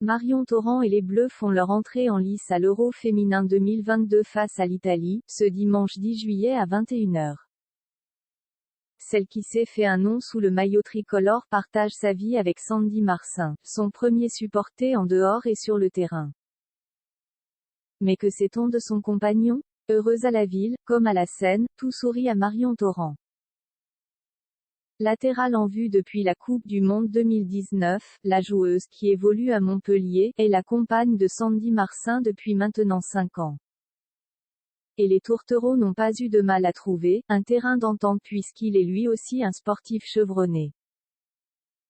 Marion Torrent et les Bleus font leur entrée en lice à l'Euro féminin 2022 face à l'Italie, ce dimanche 10 juillet à 21h. Celle qui s'est fait un nom sous le maillot tricolore partage sa vie avec Sandy Marsin, son premier supporter en dehors et sur le terrain. Mais que sait-on de son compagnon? Heureuse à la ville, comme à la scène, tout sourit à Marion Torrent. Latérale en vue depuis la Coupe du Monde 2019, la joueuse qui évolue à Montpellier est la compagne de Sandy Marsin depuis maintenant 5 ans. Et les tourtereaux n'ont pas eu de mal à trouver un terrain d'entente puisqu'il est lui aussi un sportif chevronné.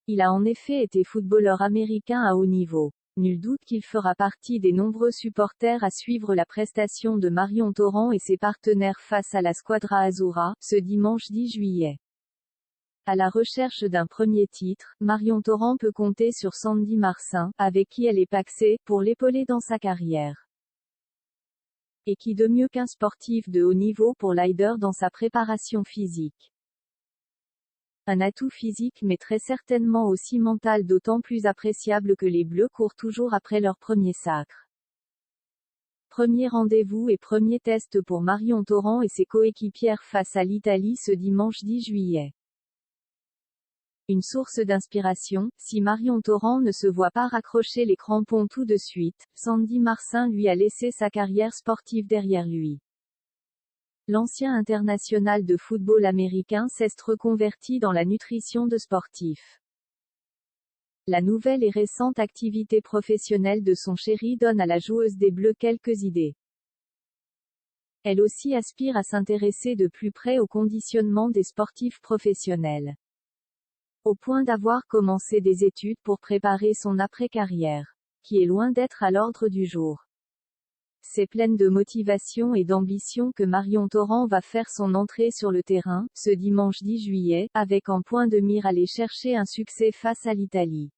Il a en effet été footballeur américain à haut niveau. Nul doute qu'il fera partie des nombreux supporters à suivre la prestation de Marion Torrent et ses partenaires face à la Squadra Azzurra, ce dimanche 10 juillet. À la recherche d'un premier titre, Marion Torrent peut compter sur Sandy Marsin, avec qui elle est pacsée, pour l'épauler dans sa carrière. Et qui de mieux qu'un sportif de haut niveau pour l'aider dans sa préparation physique. Un atout physique mais très certainement aussi mental, d'autant plus appréciable que les Bleus courent toujours après leur premier sacre. Premier rendez-vous et premier test pour Marion Torrent et ses coéquipières face à l'Italie ce dimanche 10 juillet. Une source d'inspiration, si Marion Torrent ne se voit pas raccrocher les crampons tout de suite, Sandy Marsin lui a laissé sa carrière sportive derrière lui. L'ancien international de football américain s'est reconverti dans la nutrition de sportifs. La nouvelle et récente activité professionnelle de son chéri donne à la joueuse des Bleus quelques idées. Elle aussi aspire à s'intéresser de plus près au conditionnement des sportifs professionnels. Au point d'avoir commencé des études pour préparer son après-carrière, qui est loin d'être à l'ordre du jour. C'est pleine de motivation et d'ambition que Marion Torrent va faire son entrée sur le terrain, ce dimanche 10 juillet, avec en point de mire aller chercher un succès face à l'Italie.